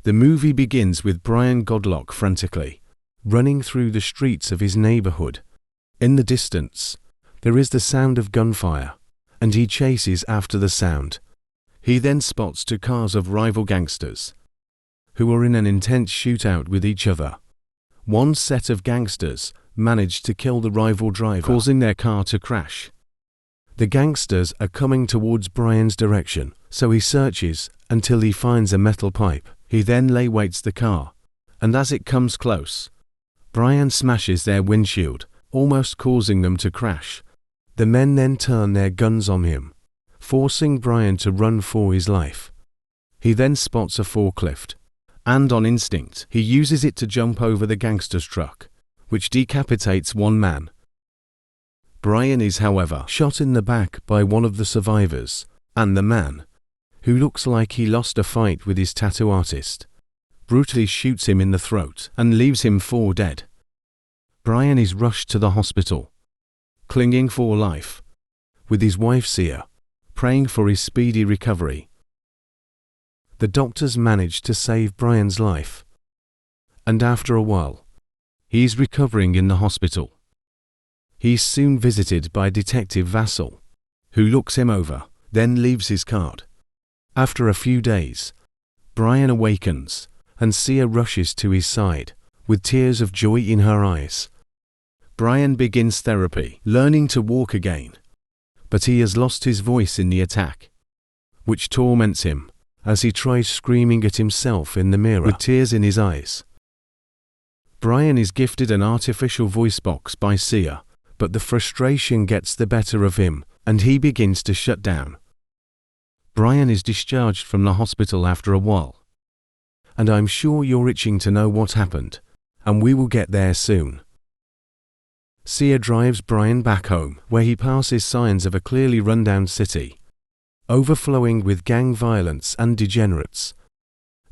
The movie begins with Brian Godlock frantically running through the streets of his neighborhood. In the distance, there is the sound of gunfire, and he chases after the sound. He then spots two cars of rival gangsters, who are in an intense shootout with each other. One set of gangsters manage to kill the rival driver, causing their car to crash. The gangsters are coming towards Brian's direction, so he searches until he finds a metal pipe. He then lay-waits the car, and as it comes close, Brian smashes their windshield, almost causing them to crash. The men then turn their guns on him, forcing Brian to run for his life. He then spots a forklift, and on instinct, he uses it to jump over the gangster's truck, which decapitates one man. Brian is, however, shot in the back by one of the survivors, and the man, who looks like he lost a fight with his tattoo artist, brutally shoots him in the throat and leaves him for dead. Brian is rushed to the hospital, clinging for life, with his wife Sia praying for his speedy recovery. The doctors manage to save Brian's life, and after a while, he is recovering in the hospital. He is soon visited by Detective Vassal, who looks him over, then leaves his card. After a few days, Brian awakens, and Sia rushes to his side, with tears of joy in her eyes. Brian begins therapy, learning to walk again, but he has lost his voice in the attack, which torments him as he tries screaming at himself in the mirror with tears in his eyes. Brian is gifted an artificial voice box by Sia, but the frustration gets the better of him, and he begins to shut down. Brian is discharged from the hospital after a while, and I'm sure you're itching to know what happened, and we will get there soon. Sia drives Brian back home, where he passes signs of a clearly run-down city, overflowing with gang violence and degenerates.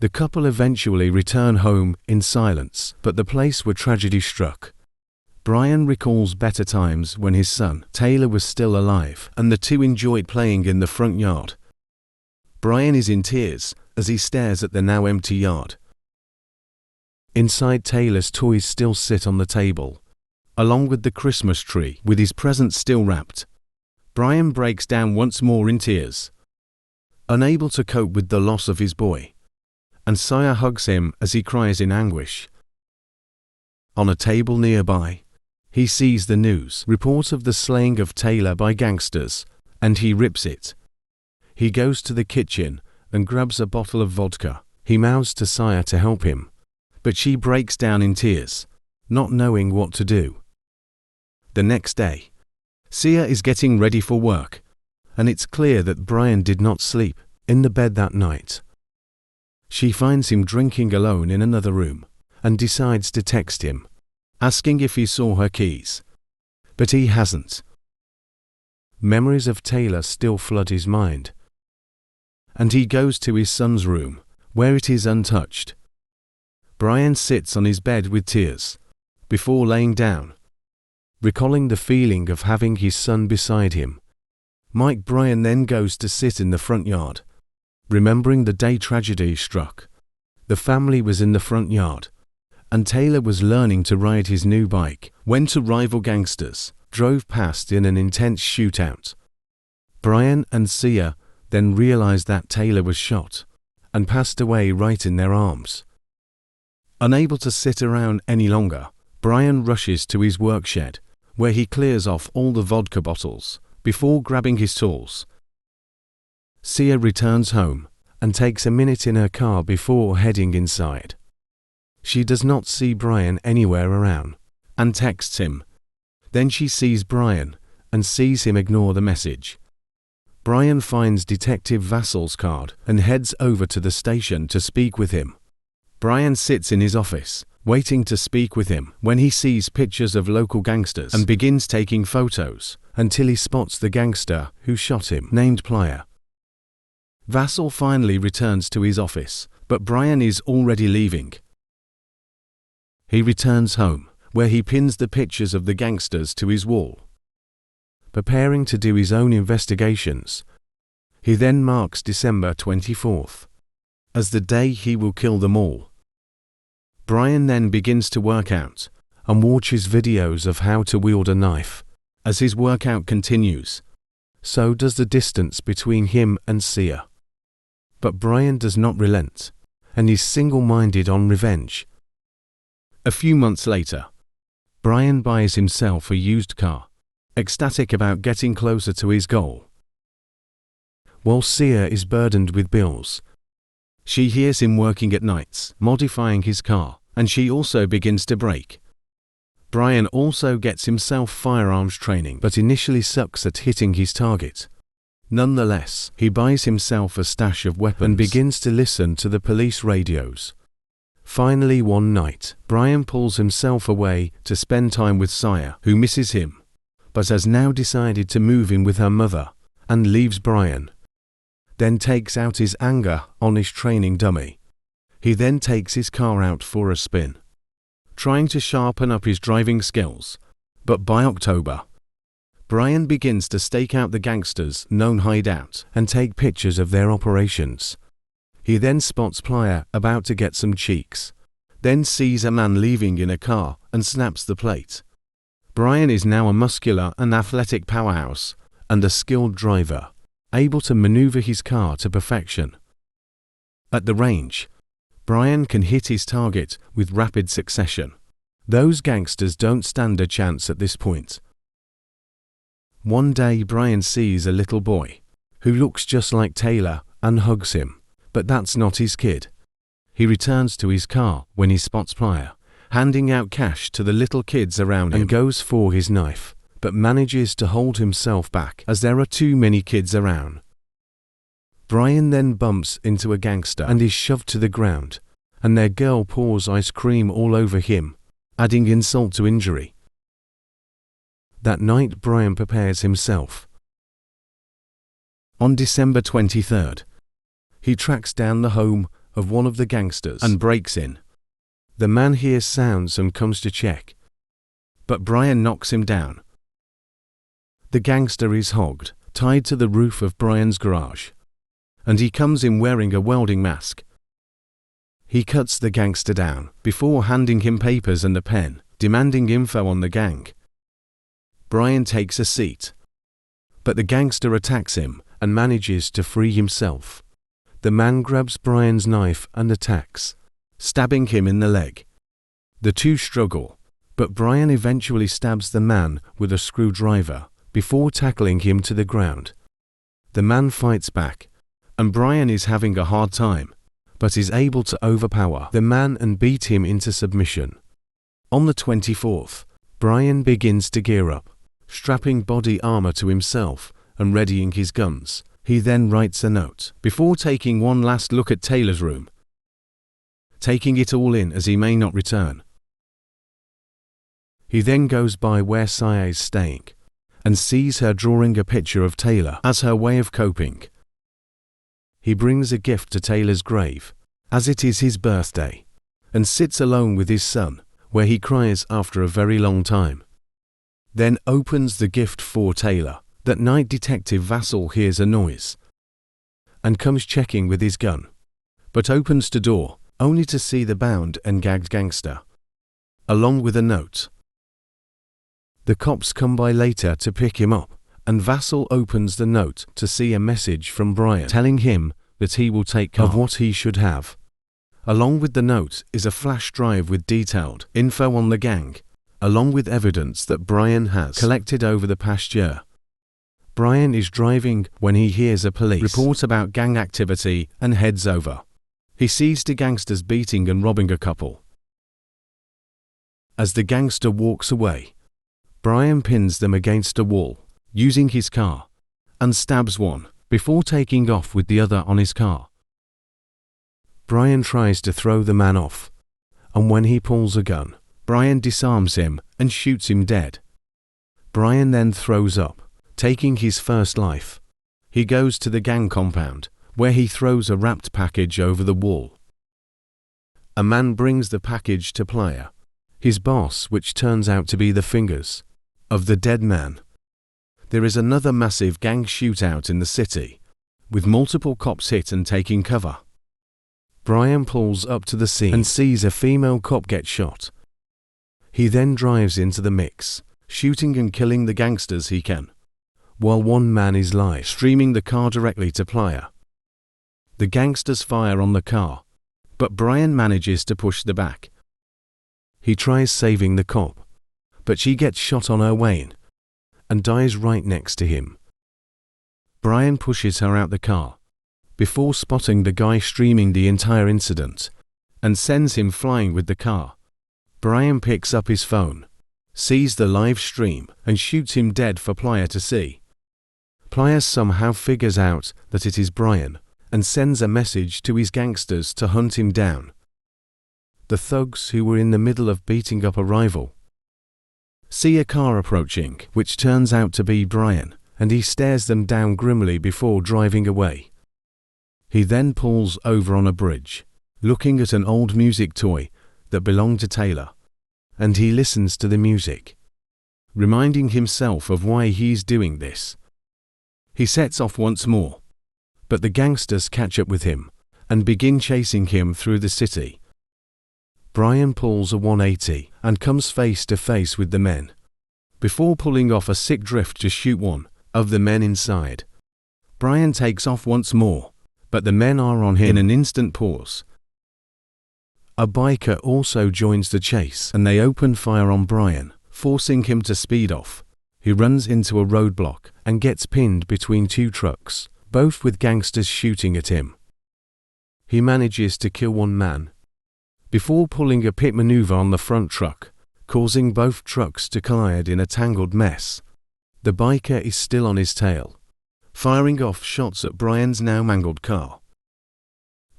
The couple eventually return home in silence, but the place where tragedy struck. Brian recalls better times when his son, Taylor, was still alive, and the two enjoyed playing in the front yard. Brian is in tears as he stares at the now empty yard. Inside, Taylor's toys still sit on the table, along with the Christmas tree with his presents still wrapped. Brian breaks down once more in tears, unable to cope with the loss of his boy, and Sia hugs him as he cries in anguish. On a table nearby, he sees the news report of the slaying of Taylor by gangsters, and he rips it. He goes to the kitchen and grabs a bottle of vodka. He mouths to Sia to help him, but she breaks down in tears, not knowing what to do. The next day, Sia is getting ready for work, and it's clear that Brian did not sleep in the bed that night. She finds him drinking alone in another room, and decides to text him, asking if he saw her keys. But he hasn't. Memories of Taylor still flood his mind, and he goes to his son's room, where it is untouched. Brian sits on his bed with tears, before laying down, recalling the feeling of having his son beside him. Brian then goes to sit in the front yard, remembering the day tragedy struck. The family was in the front yard, and Taylor was learning to ride his new bike when two rival gangsters drove past in an intense shootout. Brian and Sia then realized that Taylor was shot and passed away right in their arms. Unable to sit around any longer, Brian rushes to his work shed, where he clears off all the vodka bottles before grabbing his tools. Sia returns home and takes a minute in her car before heading inside. She does not see Brian anywhere around and texts him. Then she sees Brian and sees him ignore the message. Brian finds Detective Vassal's card and heads over to the station to speak with him. Brian sits in his office, waiting to speak with him, when he sees pictures of local gangsters and begins taking photos, until he spots the gangster who shot him, named Playa. Vassal finally returns to his office, but Brian is already leaving. He returns home, where he pins the pictures of the gangsters to his wall, preparing to do his own investigations. He then marks December 24th as the day he will kill them all. Brian then begins to work out and watches videos of how to wield a knife. As his workout continues, so does the distance between him and Sia. But Brian does not relent, and is single-minded on revenge. A few months later, Brian buys himself a used car, ecstatic about getting closer to his goal. While Sia is burdened with bills, she hears him working at nights, modifying his car, and she also begins to brake. Brian also gets himself firearms training, but initially sucks at hitting his target. Nonetheless, he buys himself a stash of weapons and begins to listen to the police radios. Finally, one night, Brian pulls himself away to spend time with Sia, who misses him, but has now decided to move in with her mother, and leaves Brian. Then takes out his anger on his training dummy. He then takes his car out for a spin, trying to sharpen up his driving skills, but by October, Brian begins to stake out the gangsters' known hideout and take pictures of their operations. He then spots Playa about to get some cheeks, then sees a man leaving in a car and snaps the plate. Brian is now a muscular and athletic powerhouse and a skilled driver, able to maneuver his car to perfection. At the range, Brian can hit his target with rapid succession. Those gangsters don't stand a chance at this point. One day Brian sees a little boy, who looks just like Taylor, and hugs him, but that's not his kid. He returns to his car when he spots Playa, handing out cash to the little kids around him, and goes for his knife, but manages to hold himself back as there are too many kids around. Brian then bumps into a gangster and is shoved to the ground, and their girl pours ice cream all over him, adding insult to injury. That night Brian prepares himself. On December 23rd, he tracks down the home of one of the gangsters and breaks in. The man hears sounds and comes to check, but Brian knocks him down. The gangster is hogged, tied to the roof of Brian's garage, and he comes in wearing a welding mask. He cuts the gangster down before handing him papers and a pen, demanding info on the gang. Brian takes a seat, but the gangster attacks him and manages to free himself. The man grabs Brian's knife and attacks, stabbing him in the leg. The two struggle, but Brian eventually stabs the man with a screwdriver before tackling him to the ground. The man fights back, and Brian is having a hard time, but is able to overpower the man and beat him into submission. On the 24th, Brian begins to gear up, strapping body armor to himself and readying his guns. He then writes a note, before taking one last look at Taylor's room, taking it all in as he may not return. He then goes by where Sia is staying, and sees her drawing a picture of Taylor as her way of coping. He brings a gift to Taylor's grave, as it is his birthday, and sits alone with his son, where he cries after a very long time. Then opens the gift for Taylor. That night Detective Vassal hears a noise, and comes checking with his gun, but opens the door, only to see the bound and gagged gangster, along with a note. The cops come by later to pick him up, and Vassal opens the note to see a message from Brian telling him that he will take care of what he should have. Along with the note is a flash drive with detailed info on the gang, along with evidence that Brian has collected over the past year. Brian is driving when he hears a police report about gang activity and heads over. He sees the gangsters beating and robbing a couple. As the gangster walks away, Brian pins them against a wall, using his car, and stabs one, before taking off with the other on his car. Brian tries to throw the man off, and when he pulls a gun, Brian disarms him and shoots him dead. Brian then throws up, taking his first life. He goes to the gang compound, where he throws a wrapped package over the wall. A man brings the package to Playa, his boss, which turns out to be the fingers of the dead man. There is another massive gang shootout in the city, with multiple cops hit and taking cover. Brian pulls up to the scene and sees a female cop get shot. He then drives into the mix, shooting and killing the gangsters he can, while one man is live streaming the car directly to Playa. The gangsters fire on the car, but Brian manages to push them back. He tries saving the cop, but she gets shot on her way in and dies right next to him. Brian pushes her out the car, before spotting the guy streaming the entire incident, and sends him flying with the car. Brian picks up his phone, sees the live stream, and shoots him dead for Playa to see. Playa somehow figures out that it is Brian, and sends a message to his gangsters to hunt him down. The thugs, who were in the middle of beating up a rival, see a car approaching, which turns out to be Brian, and he stares them down grimly before driving away. He then pulls over on a bridge, looking at an old music toy that belonged to Taylor, and he listens to the music, reminding himself of why he's doing this. He sets off once more, but the gangsters catch up with him and begin chasing him through the city. Brian pulls a 180 and comes face to face with the men, before pulling off a sick drift to shoot one of the men inside. Brian takes off once more, but the men are on him in an instant pause. A biker also joins the chase, and they open fire on Brian, forcing him to speed off. He runs into a roadblock and gets pinned between two trucks, both with gangsters shooting at him. He manages to kill one man, before pulling a pit maneuver on the front truck, causing both trucks to collide in a tangled mess. The biker is still on his tail, firing off shots at Brian's now mangled car.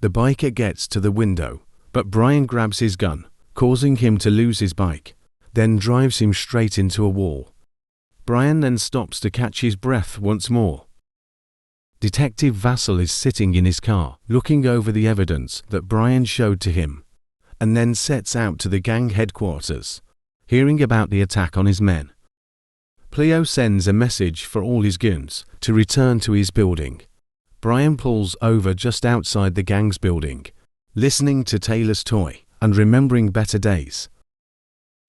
The biker gets to the window, but Brian grabs his gun, causing him to lose his bike, then drives him straight into a wall. Brian then stops to catch his breath once more. Detective Vassell is sitting in his car, looking over the evidence that Brian showed to him, and then sets out to the gang headquarters, hearing about the attack on his men. Pleo sends a message for all his goons to return to his building. Brian pulls over just outside the gang's building, listening to Taylor's toy and remembering better days.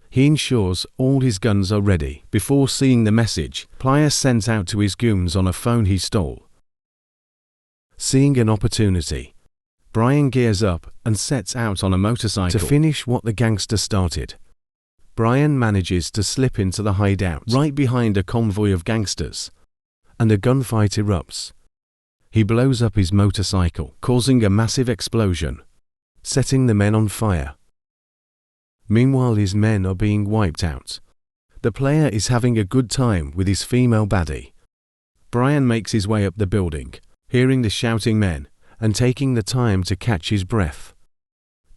He ensures all his guns are ready before seeing the message Playa sent out to his goons on a phone he stole. Seeing an opportunity, Brian gears up and sets out on a motorcycle to finish what the gangster started. Brian manages to slip into the hideout right behind a convoy of gangsters, and a gunfight erupts. He blows up his motorcycle, causing a massive explosion, setting the men on fire. Meanwhile, his men are being wiped out. The player is having a good time with his female baddie. Brian makes his way up the building, hearing the shouting men, and taking the time to catch his breath.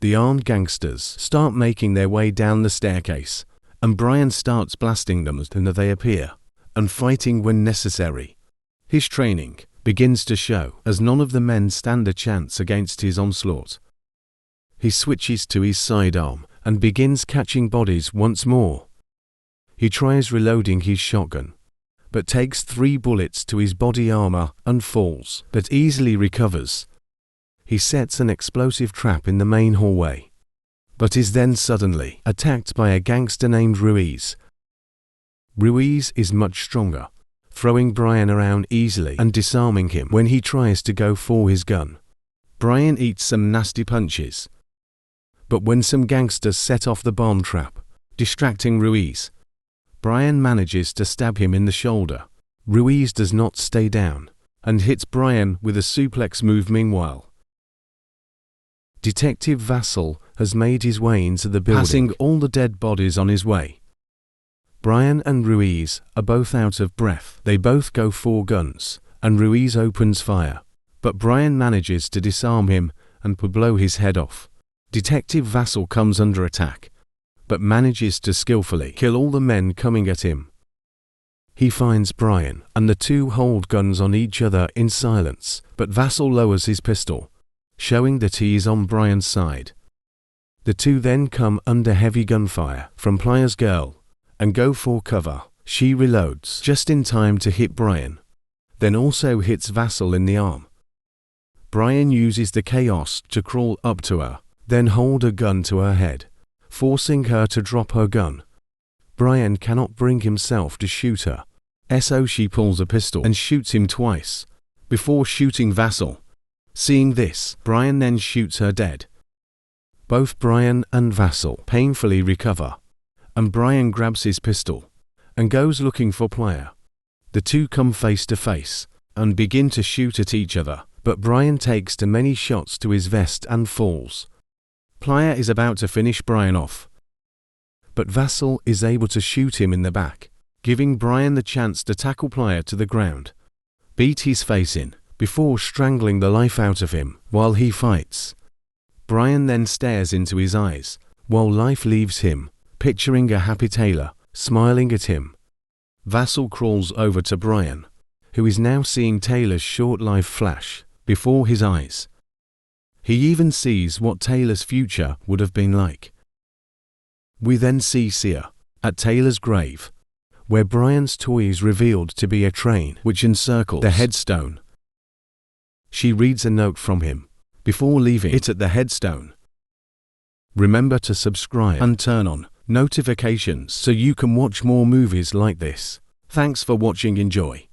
The armed gangsters start making their way down the staircase, and Brian starts blasting them as soon as they appear, and fighting when necessary. His training begins to show, as none of the men stand a chance against his onslaught. He switches to his sidearm and begins catching bodies once more. He tries reloading his shotgun, but takes 3 bullets to his body armor and falls, but easily recovers. He sets an explosive trap in the main hallway, but is then suddenly attacked by a gangster named Ruiz. Ruiz is much stronger, throwing Brian around easily and disarming him when he tries to go for his gun. Brian eats some nasty punches, but when some gangsters set off the bomb trap, distracting Ruiz, Brian manages to stab him in the shoulder. Ruiz does not stay down, and hits Brian with a suplex move meanwhile. Detective Vassell has made his way into the building, passing all the dead bodies on his way. Brian and Ruiz are both out of breath. They both go for guns, and Ruiz opens fire, but Brian manages to disarm him and blow his head off. Detective Vassell comes under attack, but manages to skillfully kill all the men coming at him. He finds Brian, and the two hold guns on each other in silence, but Vassell lowers his pistol, showing that he is on Brian's side. The two then come under heavy gunfire from Playa's girl, and go for cover. She reloads just in time to hit Brian, then also hits Vassell in the arm. Brian uses the chaos to crawl up to her, then hold a gun to her head, forcing her to drop her gun. Brian cannot bring himself to shoot her, so she pulls a pistol and shoots him twice, before shooting Vassal. Seeing this, Brian then shoots her dead. Both Brian and Vassal painfully recover, and Brian grabs his pistol and goes looking for Playa. The two come face to face and begin to shoot at each other, but Brian takes too many shots to his vest and falls. Playa is about to finish Brian off, but Vassal is able to shoot him in the back, giving Brian the chance to tackle Playa to the ground, beat his face in, before strangling the life out of him while he fights. Brian then stares into his eyes, while life leaves him, picturing a happy Taylor, smiling at him. Vassal crawls over to Brian, who is now seeing Taylor's short life flash before his eyes. He even sees what Taylor's future would have been like. We then see Sia at Taylor's grave, where Brian's toy is revealed to be a train which encircles the headstone. She reads a note from him before leaving it at the headstone. Remember to subscribe and turn on notifications so you can watch more movies like this. Thanks for watching. Enjoy.